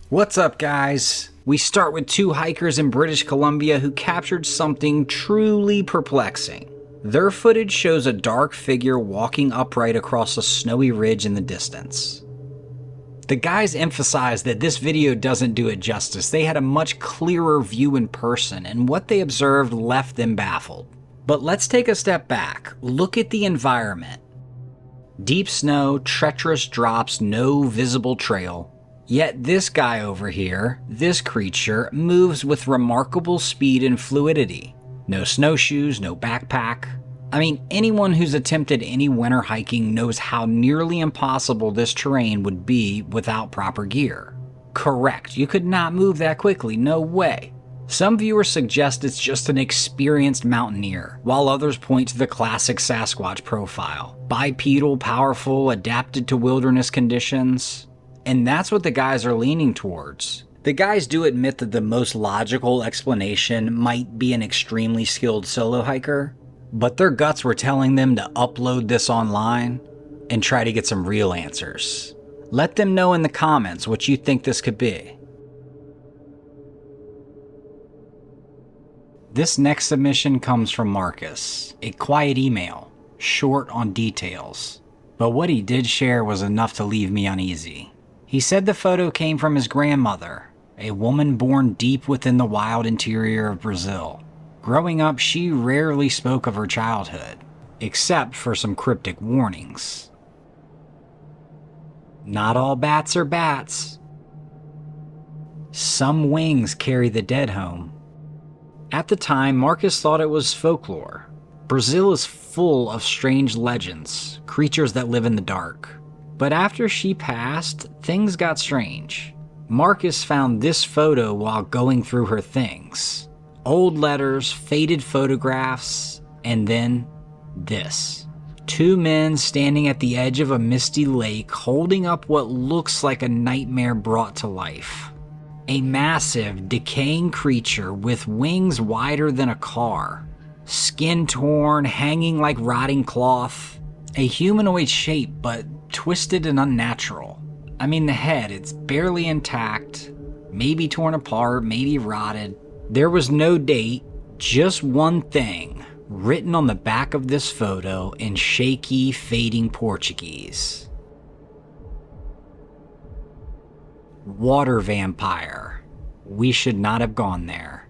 What's up, guys? We start with two hikers in British Columbia who captured something truly perplexing. Their footage shows a dark figure walking upright across a snowy ridge in the distance. The guys emphasize that this video doesn't do it justice. They had a much clearer view in person, and what they observed left them baffled. But let's take a step back. Look at the environment. Deep snow, treacherous drops, no visible trail. Yet this guy over here, this creature, moves with remarkable speed and fluidity. No snowshoes, no backpack. I mean, anyone who's attempted any winter hiking knows how nearly impossible this terrain would be without proper gear. Correct, you could not move that quickly, no way. Some viewers suggest it's just an experienced mountaineer, while others point to the classic Sasquatch profile. Bipedal, powerful, adapted to wilderness conditions. And that's what the guys are leaning towards. The guys do admit that the most logical explanation might be an extremely skilled solo hiker, but their guts were telling them to upload this online and try to get some real answers. Let them know in the comments what you think this could be. This next submission comes from Marcus, a quiet email, short on details, but what he did share was enough to leave me uneasy. He said the photo came from his grandmother, a woman born deep within the wild interior of Brazil. Growing up, she rarely spoke of her childhood, except for some cryptic warnings. Not all bats are bats. Some wings carry the dead home. At the time, Marcus thought it was folklore. Brazil is full of strange legends, creatures that live in the dark. But after she passed, things got strange. Marcus found this photo while going through her things. Old letters, faded photographs, and then this. Two men standing at the edge of a misty lake holding up what looks like a nightmare brought to life. A massive, decaying creature with wings wider than a car. Skin torn, hanging like rotting cloth. A humanoid shape, but twisted and unnatural. I mean, the head, it's barely intact, maybe torn apart, maybe rotted. There was no date, just one thing written on the back of this photo in shaky, fading Portuguese. Water vampire. We should not have gone there.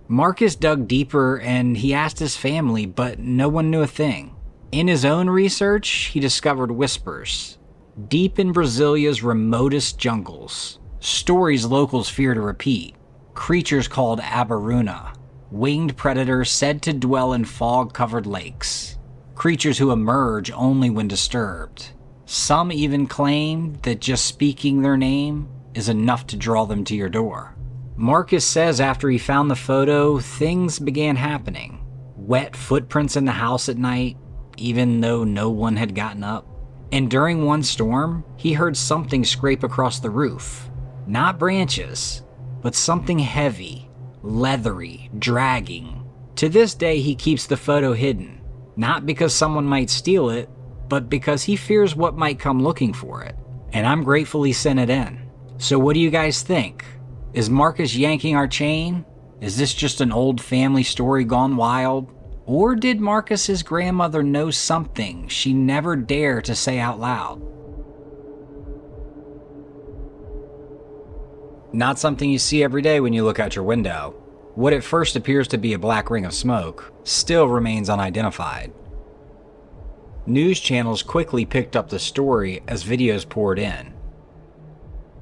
Marcus dug deeper and he asked his family, but no one knew a thing. In his own research, he discovered whispers. Deep in Brazilia's remotest jungles, stories locals fear to repeat. Creatures called abaruna, winged predators said to dwell in fog-covered lakes. Creatures who emerge only when disturbed. Some even claim that just speaking their name is enough to draw them to your door. Marcus says after he found the photo, things began happening. Wet footprints in the house at night, even though no one had gotten up. And during one storm, he heard something scrape across the roof. Not branches, but something heavy, leathery, dragging. To this day, he keeps the photo hidden. Not because someone might steal it, but because he fears what might come looking for it. And I'm grateful he sent it in. So what do you guys think? Is Marcus yanking our chain? Is this just an old family story gone wild? Or did Marcus's grandmother know something she never dared to say out loud? Not something you see every day when you look out your window. What at first appears to be a black ring of smoke still remains unidentified. News channels quickly picked up the story as videos poured in.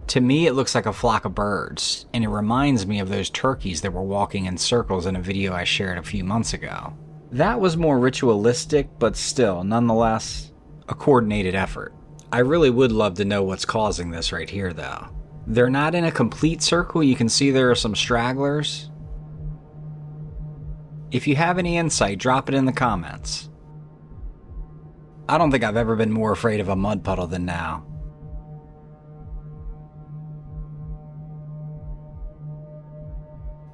To me, it looks like a flock of birds, and it reminds me of those turkeys that were walking in circles in a video I shared a few months ago. That was more ritualistic, but still, nonetheless, a coordinated effort. I really would love to know what's causing this right here, though. They're not in a complete circle. You can see there are some stragglers. If you have any insight, drop it in the comments. I don't think I've ever been more afraid of a mud puddle than now.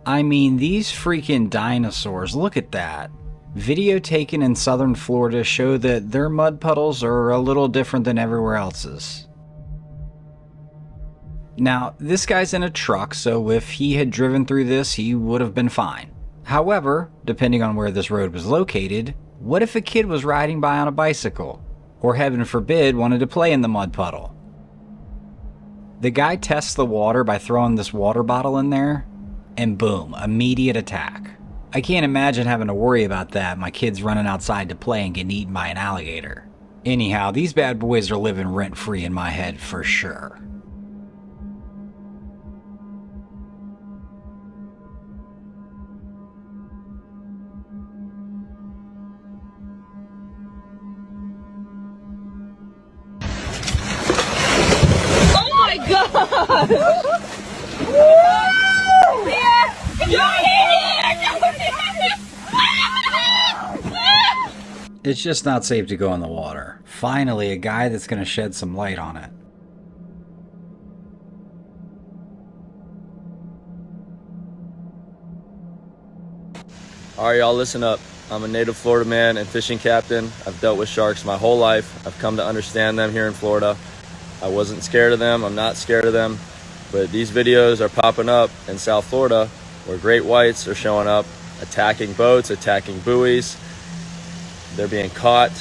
I mean, these freaking dinosaurs, look at that. Video taken in southern Florida show that their mud puddles are a little different than everywhere else's. Now, this guy's in a truck, so if he had driven through this, he would have been fine. However, depending on where this road was located, what if a kid was riding by on a bicycle? Or heaven forbid, wanted to play in the mud puddle? The guy tests the water by throwing this water bottle in there, and boom, immediate attack. I can't imagine having to worry about that, my kid's running outside to play and getting eaten by an alligator. Anyhow, these bad boys are living rent-free in my head for sure. It's just not safe to go in the water. Finally, a guy that's going to shed some light on it. Alright, y'all, listen up. I'm a native Florida man and fishing captain. I've dealt with sharks my whole life. I've come to understand them here in Florida. I wasn't scared of them. I'm not scared of them. But these videos are popping up in South Florida where great whites are showing up, attacking boats, attacking buoys. They're being caught,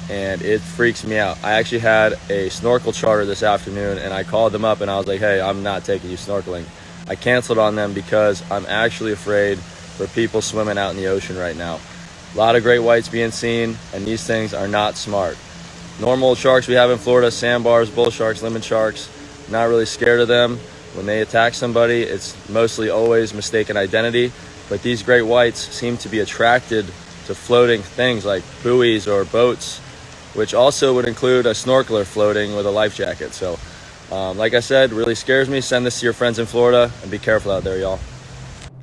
and it freaks me out. I actually had a snorkel charter this afternoon, and I called them up and I was like, hey, I'm not taking you snorkeling. I canceled on them because I'm actually afraid for people swimming out in the ocean right now. A lot of great whites being seen, and these things are not smart. Normal sharks we have in Florida, sandbars, bull sharks, lemon sharks, not really scared of them. When they attack somebody, it's mostly always mistaken identity, but these great whites seem to be attracted to floating things like buoys or boats, which also would include a snorkeler floating with a life jacket. So, like I said, really scares me. Send this to your friends in Florida and be careful out there, y'all.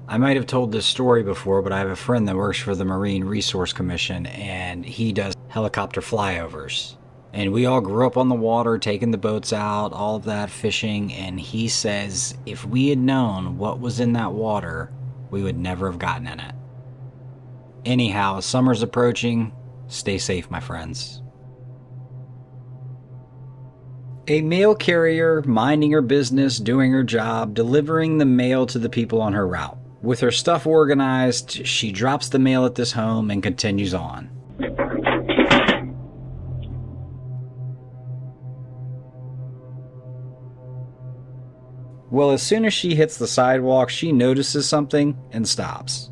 I might have told this story before, but I have a friend that works for the Marine Resource Commission, and he does helicopter flyovers. And we all grew up on the water, taking the boats out, all of that, fishing, and he says if we had known what was in that water, we would never have gotten in it. Anyhow, summer's approaching. Stay safe, my friends. A mail carrier minding her business, doing her job, delivering the mail to the people on her route. With her stuff organized, she drops the mail at this home and continues on. Well, as soon as she hits the sidewalk, she notices something and stops.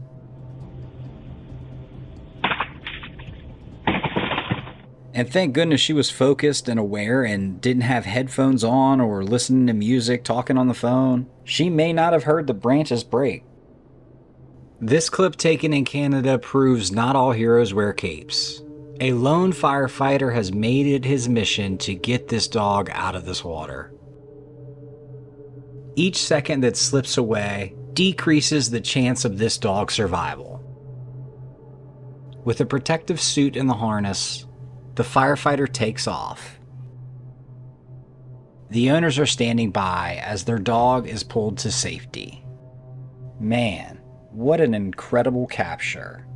And thank goodness she was focused and aware and didn't have headphones on or listening to music, talking on the phone. She may not have heard the branches break. This clip taken in Canada proves not all heroes wear capes. A lone firefighter has made it his mission to get this dog out of this water. Each second that slips away decreases the chance of this dog's survival. With a protective suit and the harness, the firefighter takes off. The owners are standing by as their dog is pulled to safety. Man, what an incredible capture.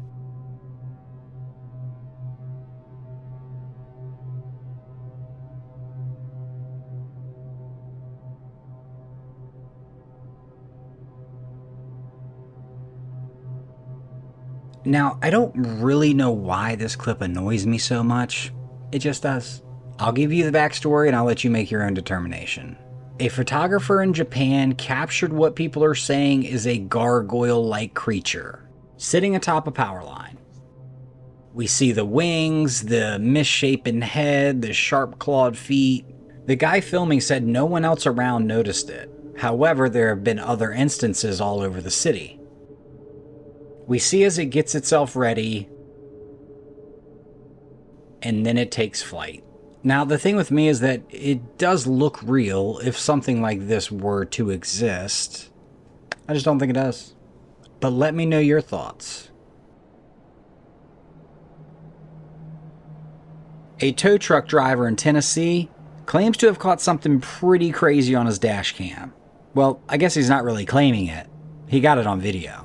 Now, I don't really know why this clip annoys me so much. It just does. I'll give you the backstory and I'll let you make your own determination. A photographer in Japan captured what people are saying is a gargoyle-like creature, sitting atop a power line. We see the wings, the misshapen head, the sharp-clawed feet. The guy filming said no one else around noticed it. However, there have been other instances all over the city. We see as it gets itself ready, and then it takes flight. Now, the thing with me is that it does look real if something like this were to exist. I just don't think it does. But let me know your thoughts. A tow truck driver in Tennessee claims to have caught something pretty crazy on his dash cam. Well, I guess he's not really claiming it. He got it on video.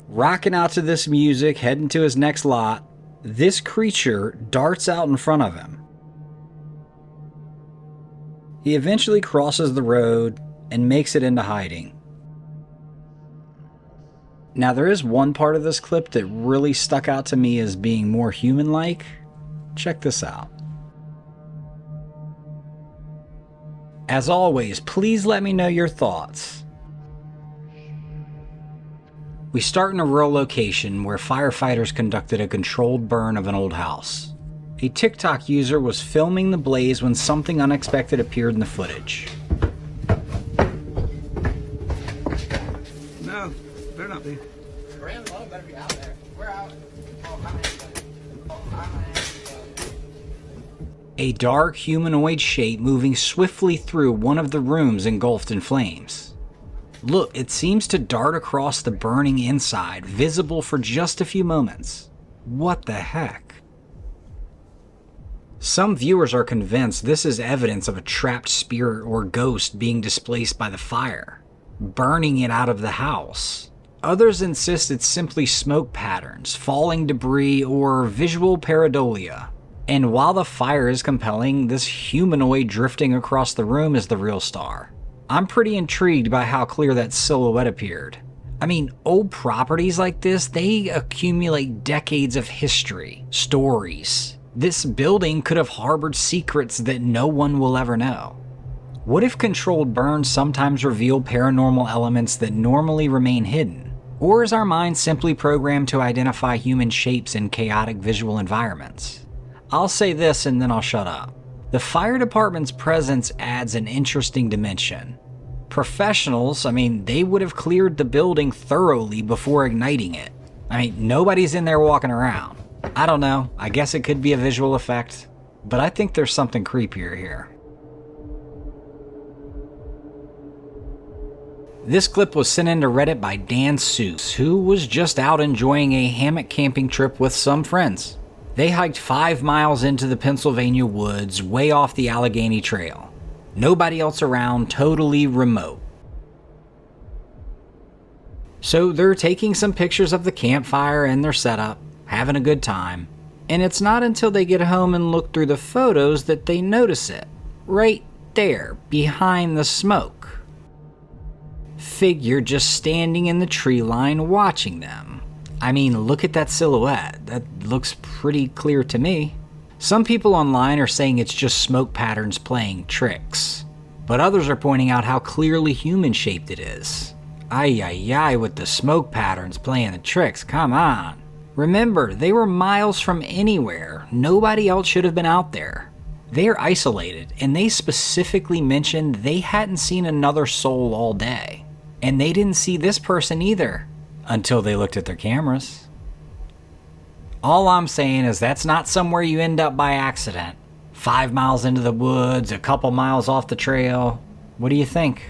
Rocking out to this music, heading to his next lot, this creature darts out in front of him. He eventually crosses the road and makes it into hiding. Now there is one part of this clip that really stuck out to me as being more human-like. Check this out. As always, please let me know your thoughts. We start in a rural location where firefighters conducted a controlled burn of an old house. A TikTok user was filming the blaze when something unexpected appeared in the footage. No, better not be. Better be out there. We're out. A dark humanoid shape moving swiftly through one of the rooms engulfed in flames. Look, it seems to dart across the burning inside, visible for just a few moments. What the heck? Some viewers are convinced this is evidence of a trapped spirit or ghost being displaced by the fire, burning it out of the house. Others insist it's simply smoke patterns, falling debris, or visual pareidolia. And while the fire is compelling, this humanoid drifting across the room is the real star. I'm pretty intrigued by how clear that silhouette appeared. I mean, old properties like this, they accumulate decades of history, stories. This building could have harbored secrets that no one will ever know. What if controlled burns sometimes reveal paranormal elements that normally remain hidden? Or is our mind simply programmed to identify human shapes in chaotic visual environments? I'll say this and then I'll shut up. The fire department's presence adds an interesting dimension. Professionals, they would have cleared the building thoroughly before igniting it. Nobody's in there walking around. I don't know, I guess it could be a visual effect, but I think there's something creepier here. This clip was sent into Reddit by Dan Seuss, who was just out enjoying a hammock camping trip with some friends. They hiked 5 miles into the Pennsylvania woods, way off the Allegheny Trail. Nobody else around, totally remote. So they're taking some pictures of the campfire and their setup, having a good time. And it's not until they get home and look through the photos that they notice it. Right there, behind the smoke. Figure just standing in the tree line watching them. Look at that silhouette. That looks pretty clear to me. Some people online are saying it's just smoke patterns playing tricks, but others are pointing out how clearly human-shaped it is. Ay ay ay with the smoke patterns playing the tricks, come on. Remember, they were miles from anywhere. Nobody else should have been out there. They are isolated, and they specifically mentioned they hadn't seen another soul all day. And they didn't see this person either, until they looked at their cameras. All I'm saying is that's not somewhere you end up by accident. 5 miles into the woods, a couple miles off the trail. What do you think?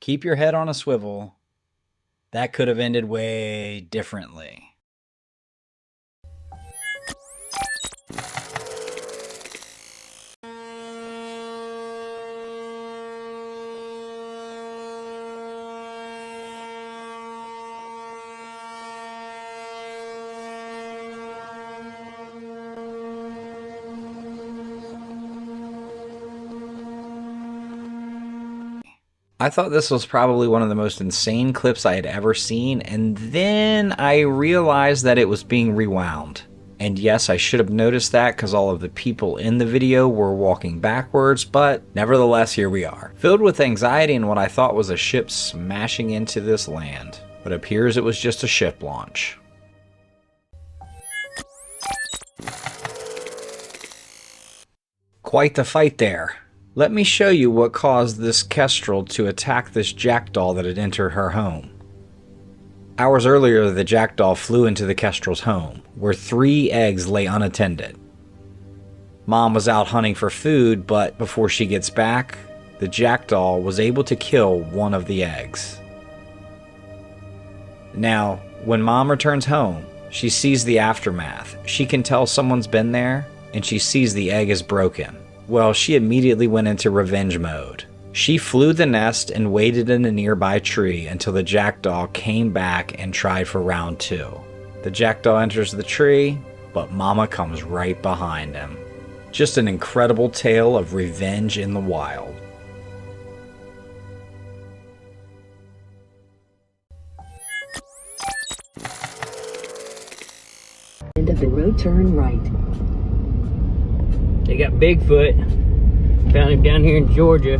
Keep your head on a swivel. That could have ended way differently. I thought this was probably one of the most insane clips I had ever seen, and then I realized that it was being rewound. And yes, I should have noticed that because all of the people in the video were walking backwards, but nevertheless, here we are. Filled with anxiety and what I thought was a ship smashing into this land, but it appears it was just a ship launch. Quite the fight there. Let me show you what caused this Kestrel to attack this jackdaw that had entered her home. Hours earlier, the jackdaw flew into the Kestrel's home, where 3 eggs lay unattended. Mom was out hunting for food, but before she gets back, the jackdaw was able to kill one of the eggs. Now, when Mom returns home, she sees the aftermath. She can tell someone's been there, and she sees the egg is broken. Well, she immediately went into revenge mode. She flew the nest and waited in a nearby tree until the jackdaw came back and tried for round 2. The jackdaw enters the tree, but Mama comes right behind him. Just an incredible tale of revenge in the wild. End of the road, turn right. They got Bigfoot. Found him down here in Georgia.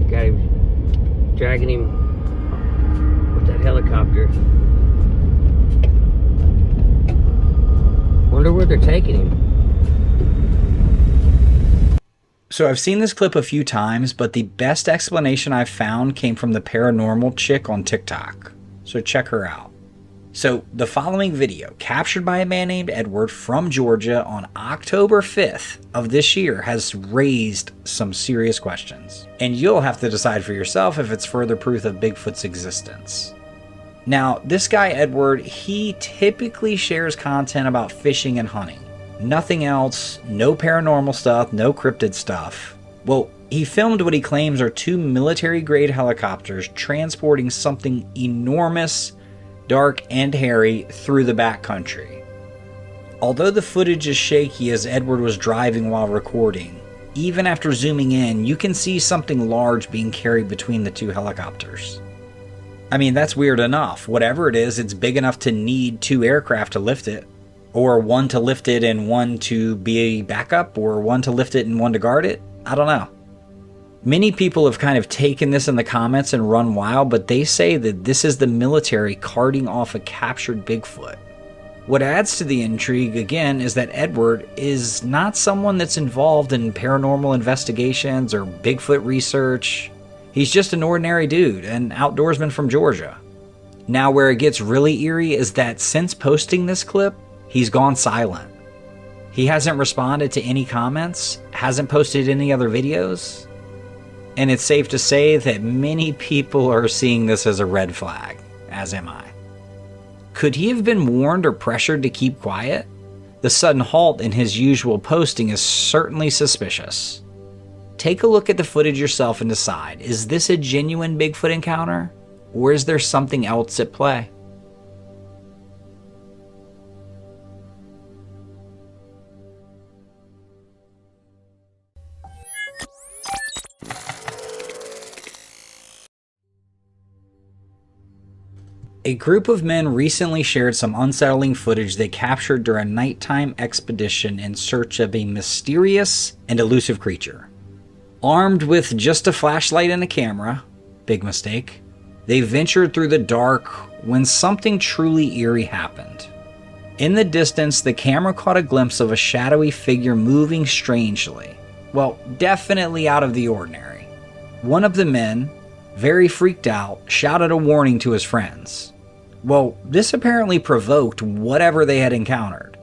Got him dragging him with that helicopter. Wonder where they're taking him. So I've seen this clip a few times, but the best explanation I've found came from the paranormal chick on TikTok. So check her out. So the following video, captured by a man named Edward from Georgia on October 5th of this year, has raised some serious questions. And you'll have to decide for yourself if it's further proof of Bigfoot's existence. Now, this guy Edward, he typically shares content about fishing and hunting. Nothing else, no paranormal stuff, no cryptid stuff. Well, he filmed what he claims are 2 military-grade helicopters transporting something enormous, dark, and hairy through the backcountry. Although the footage is shaky as Edward was driving while recording, even after zooming in, you can see something large being carried between the 2 helicopters. I mean, that's weird enough. Whatever it is, it's big enough to need 2 aircraft to lift it. Or one to lift it and one to be a backup, or one to lift it and one to guard it. I don't know. Many people have kind of taken this in the comments and run wild, but they say that this is the military carting off a captured Bigfoot. What adds to the intrigue, again, is that Edward is not someone that's involved in paranormal investigations or Bigfoot research. He's just an ordinary dude, an outdoorsman from Georgia. Now, where it gets really eerie is that since posting this clip, he's gone silent. He hasn't responded to any comments, hasn't posted any other videos, and it's safe to say that many people are seeing this as a red flag, as am I. Could he have been warned or pressured to keep quiet? The sudden halt in his usual posting is certainly suspicious. Take a look at the footage yourself and decide, is this a genuine Bigfoot encounter, or is there something else at play? A group of men recently shared some unsettling footage they captured during a nighttime expedition in search of a mysterious and elusive creature. Armed with just a flashlight and a camera, big mistake, they ventured through the dark when something truly eerie happened. In the distance, the camera caught a glimpse of a shadowy figure moving strangely. Well, definitely out of the ordinary. One of the men, very freaked out, shouted a warning to his friends. Well, this apparently provoked whatever they had encountered.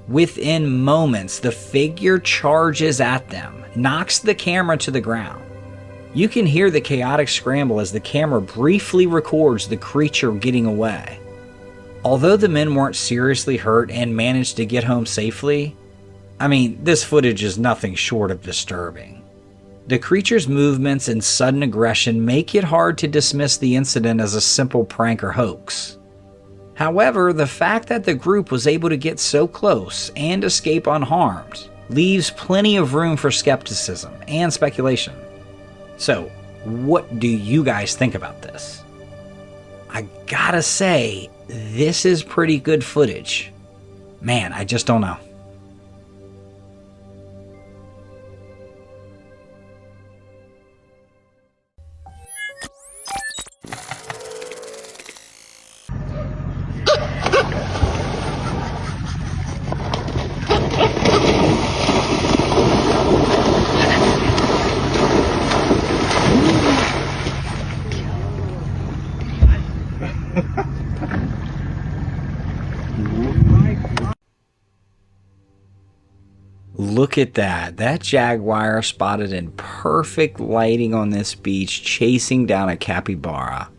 Within moments, the figure charges at them, knocks the camera to the ground. You can hear the chaotic scramble as the camera briefly records the creature getting away. Although the men weren't seriously hurt and managed to get home safely, I mean, this footage is nothing short of disturbing. The creature's movements and sudden aggression make it hard to dismiss the incident as a simple prank or hoax. However, the fact that the group was able to get so close and escape unharmed leaves plenty of room for skepticism and speculation. So, what do you guys think about this? I gotta say, this is pretty good footage. Man, I just don't know. Look at that. That Jaguar spotted in perfect lighting on this beach chasing down a capybara.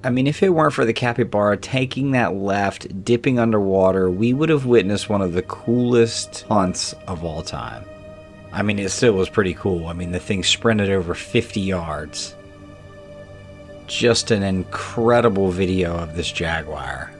I mean, if it weren't for the capybara taking that left, dipping underwater, we would have witnessed one of the coolest hunts of all time. I mean, it still was pretty cool. I mean, the thing sprinted over 50 yards. Just an incredible video of this jaguar.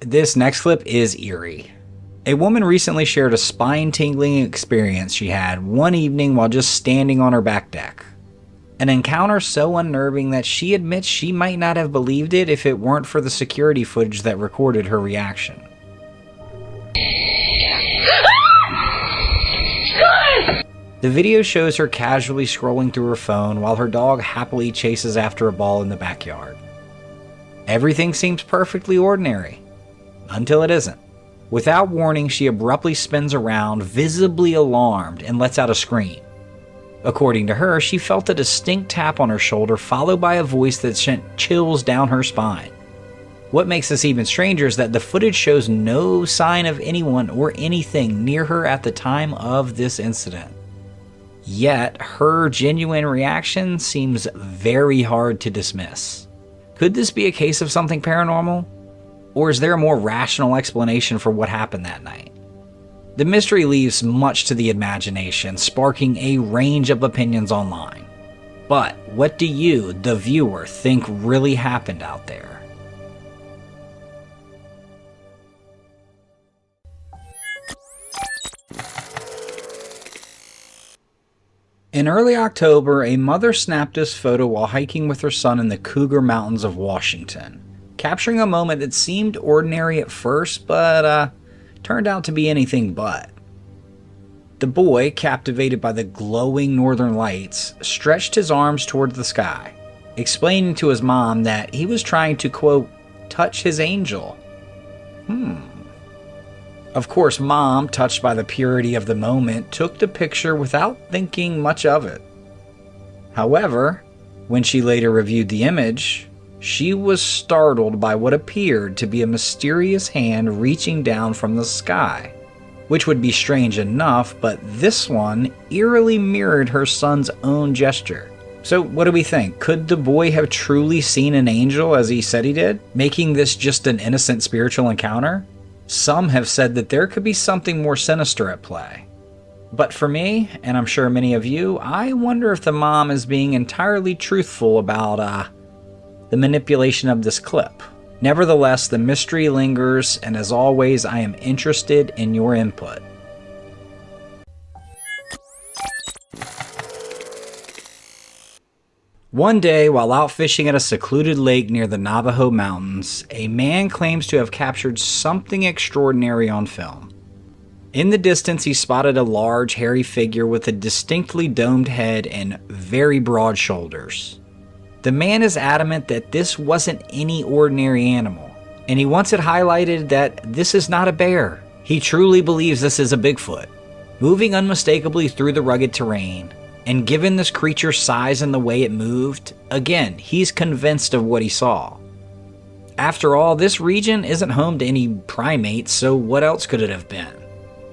This next clip is eerie. A woman recently shared a spine-tingling experience she had one evening while just standing on her back deck. An encounter so unnerving that she admits she might not have believed it if it weren't for the security footage that recorded her reaction. The video shows her casually scrolling through her phone while her dog happily chases after a ball in the backyard. Everything seems perfectly ordinary. Until it isn't. Without warning, she abruptly spins around, visibly alarmed, and lets out a scream. According to her, she felt a distinct tap on her shoulder, followed by a voice that sent chills down her spine. What makes this even stranger is that the footage shows no sign of anyone or anything near her at the time of this incident. Yet, her genuine reaction seems very hard to dismiss. Could this be a case of something paranormal? Or is there a more rational explanation for what happened that night? The mystery leaves much to the imagination, sparking a range of opinions online. But what do you, the viewer, think really happened out there? In early October, a mother snapped this photo while hiking with her son in the Cougar Mountains of Washington, capturing a moment that seemed ordinary at first, but turned out to be anything but. The boy, captivated by the glowing northern lights, stretched his arms toward the sky, explaining to his mom that he was trying to, quote, touch his angel. Of course, Mom, touched by the purity of the moment, took the picture without thinking much of it. However, when she later reviewed the image, she was startled by what appeared to be a mysterious hand reaching down from the sky, which would be strange enough, but this one eerily mirrored her son's own gesture. So what do we think? Could the boy have truly seen an angel as he said he did, making this just an innocent spiritual encounter? Some have said that there could be something more sinister at play. But for me, and I'm sure many of you, I wonder if the mom is being entirely truthful about, the manipulation of this clip. Nevertheless, the mystery lingers, and as always, I am interested in your input. One day, while out fishing at a secluded lake near the Navajo mountains, a man claims to have captured something extraordinary on film. In the distance, he spotted a large, hairy figure with a distinctly domed head and very broad shoulders. The man is adamant that this wasn't any ordinary animal, and he wants it highlighted that this is not a bear. He truly believes this is a Bigfoot, moving unmistakably through the rugged terrain. And given this creature's size and the way it moved, again, he's convinced of what he saw. After all, this region isn't home to any primates, so what else could it have been?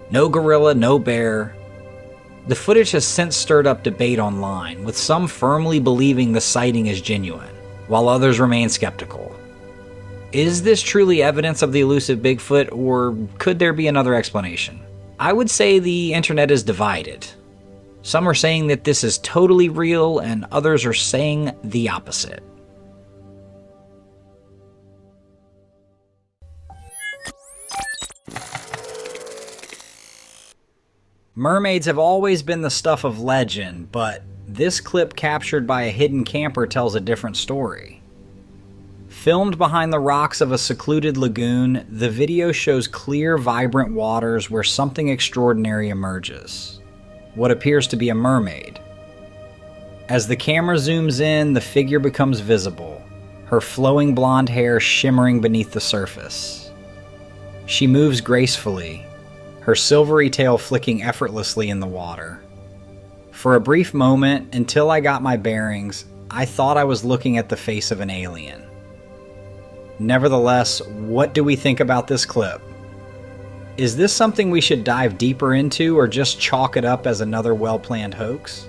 No gorilla, no bear. The footage has since stirred up debate online, with some firmly believing the sighting is genuine, while others remain skeptical. Is this truly evidence of the elusive Bigfoot, or could there be another explanation? I would say the internet is divided. Some are saying that this is totally real, and others are saying the opposite. Mermaids have always been the stuff of legend, but this clip captured by a hidden camper tells a different story. Filmed behind the rocks of a secluded lagoon, the video shows clear, vibrant waters where something extraordinary emerges. What appears to be a mermaid. As the camera zooms in, the figure becomes visible, her flowing blonde hair shimmering beneath the surface. She moves gracefully, her silvery tail flicking effortlessly in the water. For a brief moment, until I got my bearings, I thought I was looking at the face of an alien. Nevertheless, what do we think about this clip? Is this something we should dive deeper into or just chalk it up as another well-planned hoax?